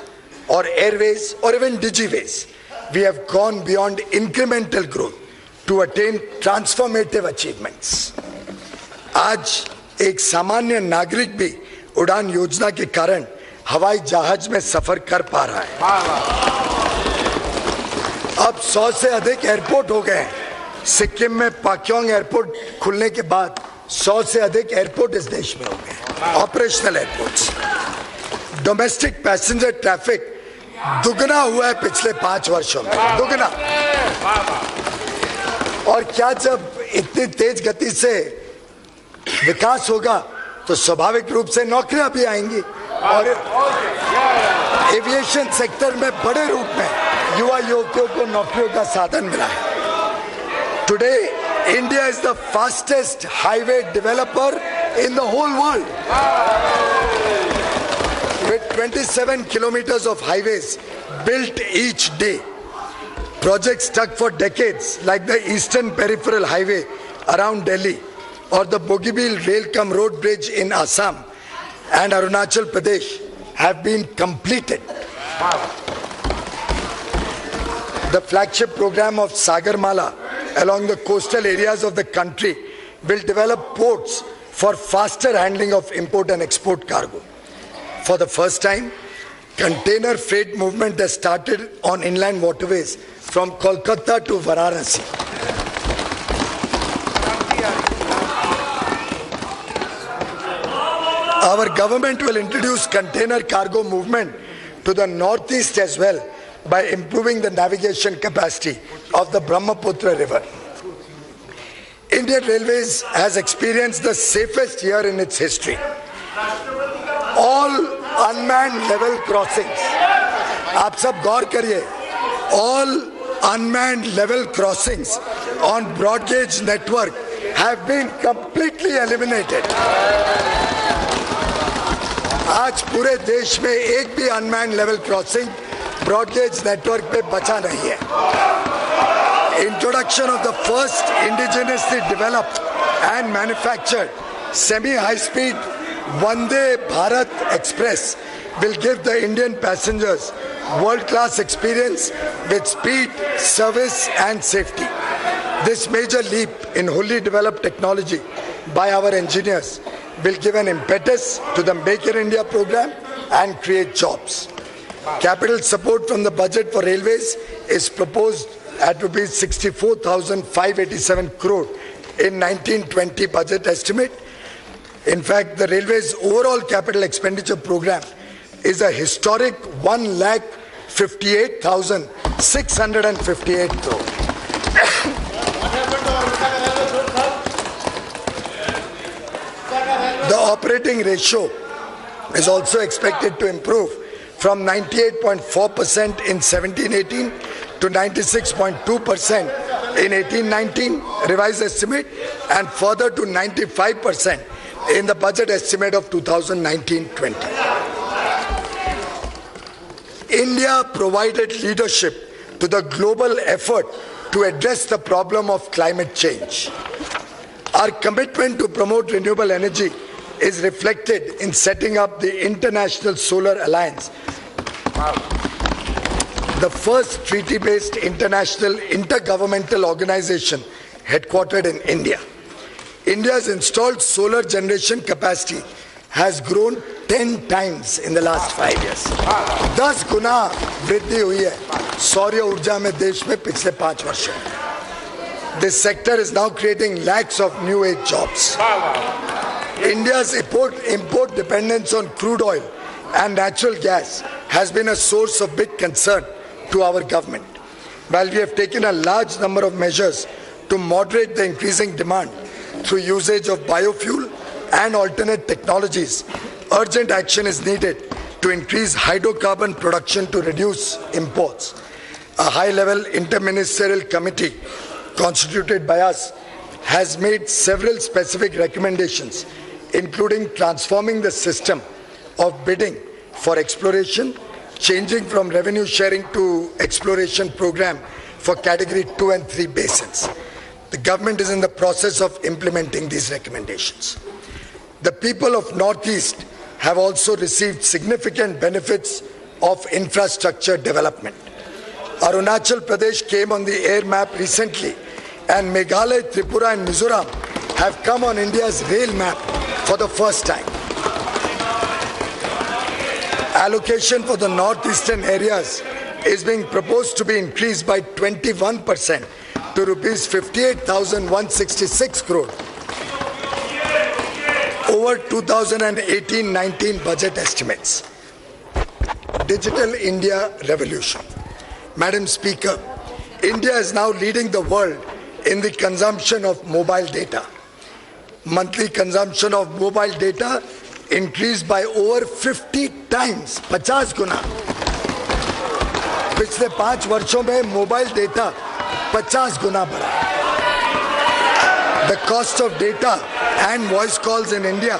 or airways or even digiways, we have gone beyond incremental growth to attain transformative achievements. आज एक सामान्य नागरिक भी उड़ान योजना के कारण हवाई जहाज में सफर कर पा रहा है. अब 100 से अधिक एयरपोर्ट हो गए हैं. सिक्किम में पाक्योंग एयरपोर्ट खुलने के बाद 100 से अधिक एयरपोर्ट इस देश में हो गए, operational airports. Domestic passenger traffic दुगना हुआ है पिछले 5 वर्षों में, दुगना. और क्या जब इतनी तेज गति से विकास होगा तो स्वाभाविक रूप से नौकरियां भी आएंगी और एविएशन सेक्टर में बड़े रूप में युवा युवतियों को नौकरियों का साधन मिला है. Today, India is the fastest highway developer in the whole world. With 27 kilometers of highways built each day. Projects stuck for decades like the Eastern Peripheral Highway around Delhi or the Bogibeel Rail-cum Road Bridge in Assam and Arunachal Pradesh have been completed. The flagship program of Sagarmala along the coastal areas of the country will develop ports for faster handling of import and export cargo. For the first time, container freight movement has started on inland waterways from Kolkata to Varanasi. Our government will introduce container cargo movement to the northeast as well by improving the navigation capacity of the Brahmaputra River. Indian Railways has experienced the safest year in its history. All unmanned level crossings, आप सब गौर करिए, all unmanned level crossings on broad gauge network have been completely eliminated. आज पूरे देश में एक भी unmanned level crossing broad gauge network पे बचा नहीं है। Introduction of the first indigenously developed and manufactured semi-high-speed Vande Bharat Express will give the Indian passengers world-class experience with speed, service and safety. This major leap in wholly developed technology by our engineers will give an impetus to the Make in India program and create jobs. Capital support from the budget for railways is proposed at rupees 64,587 crore in 1920 budget estimate. In fact, the railways overall capital expenditure program is a historic 1,58,658 crore. The operating ratio is also expected to improve from 98.4% in 17-18 to 96.2% in 18-19 revised estimate and further to 95% in the budget estimate of 2019-20. India provided leadership to the global effort to address the problem of climate change. Our commitment to promote renewable energy is reflected in setting up the International Solar Alliance, the first treaty-based international intergovernmental organization headquartered in India. India's installed solar generation capacity has grown 10 times in the last 5 years. 10 गुना वृद्धि हुई है सौर ऊर्जा में देश में पिछले 5 वर्षों में. This sector is now creating lakhs of new age jobs. India's import dependence on crude oil and natural gas has been a source of big concern to our government. While we have taken a large number of measures to moderate the increasing demand through usage of biofuel and alternate technologies, urgent action is needed to increase hydrocarbon production to reduce imports. A high-level interministerial committee constituted by us has made several specific recommendations, including transforming the system of bidding for exploration, changing from revenue sharing to exploration program for category 2 and 3 basins. The government is in the process of implementing these recommendations. The people of Northeast have also received significant benefits of infrastructure development. Arunachal Pradesh came on the air map recently, and Meghalaya, Tripura and Mizoram have come on India's rail map for the first time. Allocation for the northeastern areas is being proposed to be increased by 21% to rupees 58,166 crore over 2018-19 budget estimates. Digital India Revolution. Madam Speaker, India is now leading the world in the consumption of mobile data. Monthly consumption of mobile data increased by over 50 times, 50 गुना. पिछले 5 वर्षों में mobile data 50 गुना बढ़ा. The cost of data and voice calls in India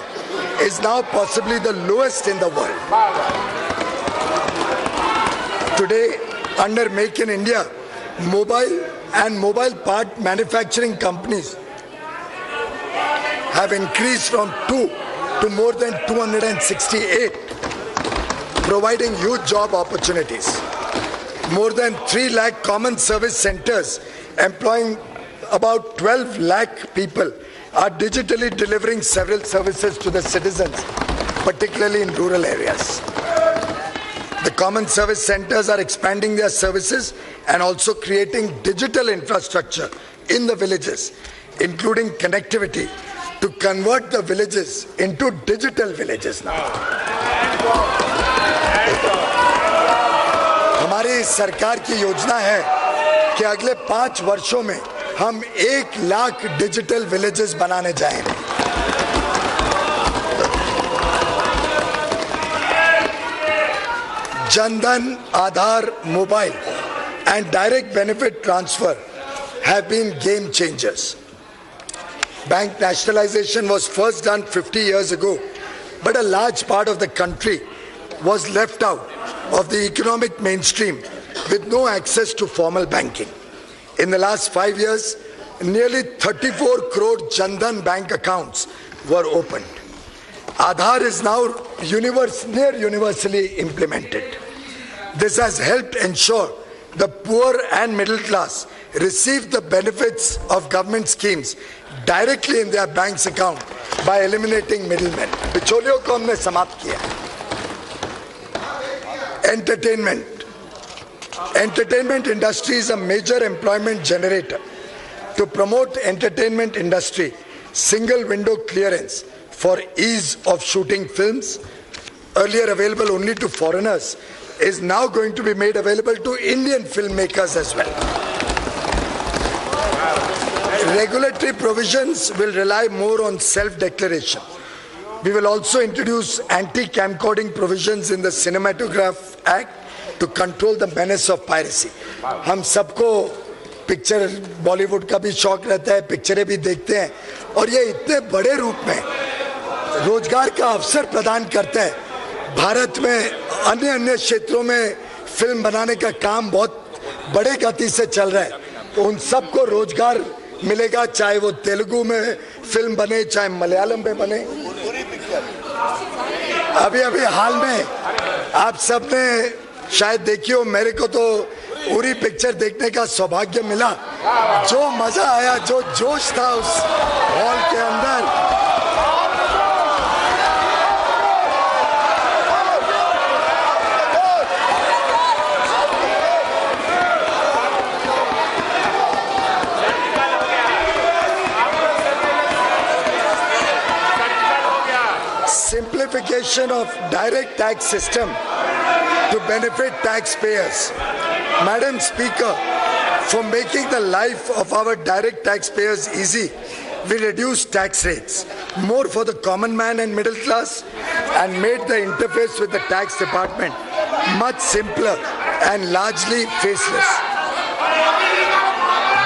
is now possibly the lowest in the world. Today, under Make in India, mobile and mobile part manufacturing companies have increased from 2 to more than 268, providing huge job opportunities. More than 3 lakh common service centers employing about 12 lakh people are digitally delivering several services to the citizens, particularly in rural areas. The common service centers are expanding their services and also creating digital infrastructure in the villages, including connectivity to convert the villages into digital villages now. हमारी सरकार की योजना है कि अगले 5 वर्षों में हम 1 लाख डिजिटल विलेजेस बनाने जाएंगे. Jandan, Aadhaar, mobile and direct benefit transfer have been game changers. Bank nationalization was first done 50 years ago, but a large part of the country was left out of the economic mainstream with no access to formal banking. In the last 5 years, nearly 34 crore Jan Dhan bank accounts were opened. Aadhaar is now near universally implemented. This has helped ensure the poor and middle class receive the benefits of government schemes directly in their bank's account by eliminating middlemen. बिचौलियों को हमने समाप्त किया. Entertainment industry is a major employment generator. To promote entertainment industry, single window clearance for ease of shooting films, earlier available only to foreigners, is now going to be made available to Indian filmmakers as well. Regulatory provisions will rely more on self-declaration. We will also introduce anti-camcording provisions in the Cinematograph Act to control the menace of piracy. हम सबको picture Bollywood का भी शौक रहता है, पिक्चरें भी देखते हैं, और ये इतने बड़े रूप में रोजगार का अवसर प्रदान करता है. भारत में अन्य क्षेत्रों में फिल्म बनाने का काम बहुत बड़े गति से चल रहा है, तो उन सबको रोजगार मिलेगा, चाहे वो तेलुगु में फिल्म बने, चाहे मलयालम में बने. अभी हाल में आप सबने शायद देखी हो, मेरे को तो उरी पिक्चर देखने का सौभाग्य मिला. जो मजा आया, जो जोश था उस हॉल के अंदर, simplification of direct tax system to benefit taxpayers. Madam Speaker, for making the life of our direct taxpayers easy, we reduced tax rates more for the common man and middle class and made the interface with the tax department much simpler and largely faceless.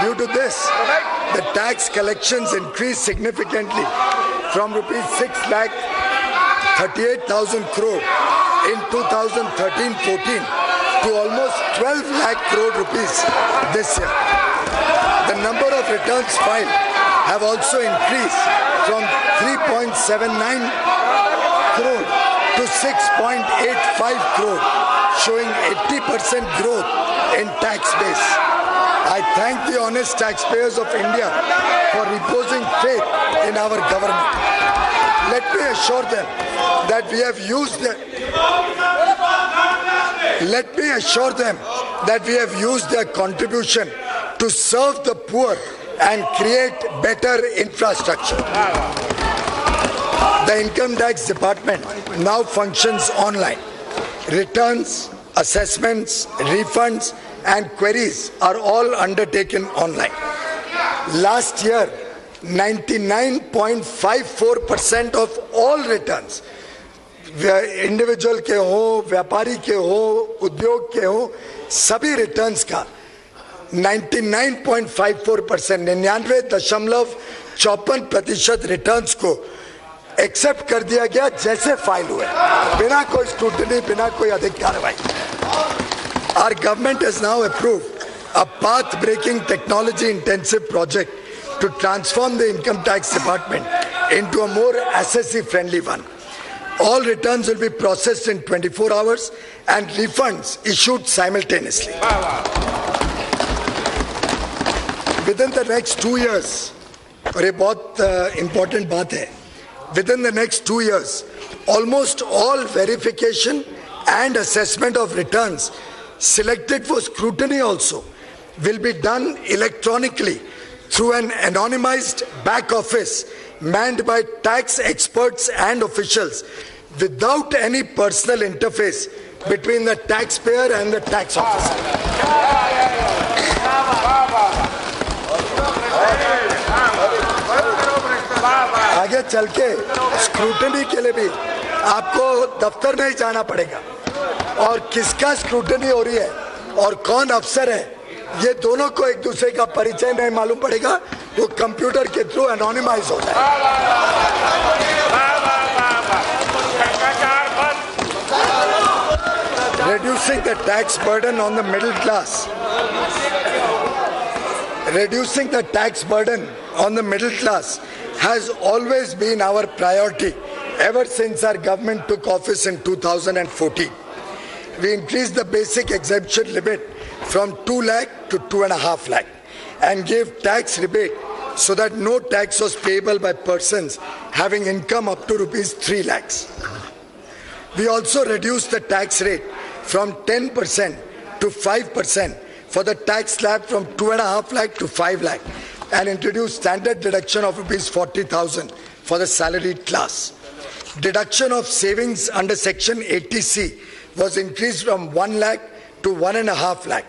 Due to this, the tax collections increased significantly from rupees 6,38,000 crore in 2013-14 to almost 12 lakh crore rupees this year. The number of returns filed have also increased from 3.79 crore to 6.85 crore, showing 80% growth in tax base. I thank the honest taxpayers of India for reposing faith in our government. Let me assure them that we have used their contribution to serve the poor and create better infrastructure. The Income Tax Department now functions online. Returns, assessments, refunds, and queries are all undertaken online. Last year, 99.54% of all returns, individual के हो, व्यापारी के हो, उद्योग के हो, सभी returns का 99.54%, 99.54% रिटर्न्स को एक्सेप्ट कर दिया गया जैसे फाइल हुए, बिना कोई स्क्रूटनी, बिना कोई अधिक कार्रवाई. Our government has now approved a path-breaking technology-intensive project to transform the Income Tax Department into a more assessee-friendly one. All returns will be processed in 24 hours and refunds issued simultaneously. Within the next 2 years, और ये बहुत important बात है, within the next 2 years, almost all verification and assessment of returns selected for scrutiny also will be done electronically through an anonymized back office manned by tax experts and officials without any personal interface between the taxpayer and the tax officer. आगे चल के scrutiny के लिए भी आपको दफ्तर नहीं जाना पड़ेगा, और किसका स्क्रूटनी हो रही है और कौन अफसर है, ये दोनों को एक दूसरे का परिचय नहीं मालूम पड़ेगा, वो कंप्यूटर के थ्रू एनोनिमाइज हो जाए. reducing the tax burden on the middle class. Reducing the tax burden on the middle class has always been our priority ever since our government took office in 2014. We increased the basic exemption limit from 2 lakh to 2.5 lakh and gave tax rebate so that no tax was payable by persons having income up to rupees 3 lakhs. We also reduced the tax rate from 10% to 5% for the tax slab from 2.5 lakh to 5 lakh and introduced standard deduction of rupees 40,000 for the salaried class. Deduction of savings under Section 80C was increased from 1 lakh to 1.5 lakh.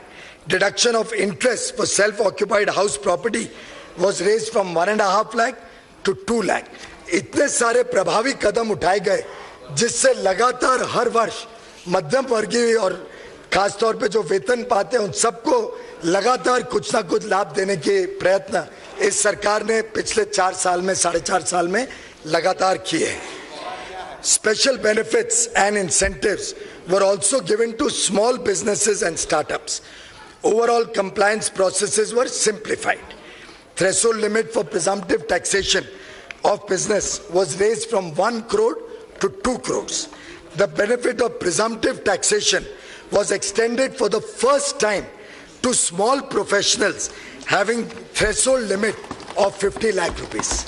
Deduction of interest for self-occupied house property was raised from 1.5 lakh to 2 lakh. इतने सारे प्रभावी कदम उठाए गए जिससे लगातार हर वर्ष मध्यम वर्गीय और खासतौर पे जो वेतन पाते हैं उन सबको लगातार कुछ ना कुछ लाभ देने के प्रयत्न इस सरकार ने पिछले 4 साल में 4.5 साल में लगातार किए हैं. Special benefits and incentives were also given to small businesses and startups. Overall compliance processes were simplified. Threshold limit for presumptive taxation of business was raised from 1 crore to 2 crores. The benefit of presumptive taxation was extended for the first time to small professionals having threshold limit of 50 lakh rupees.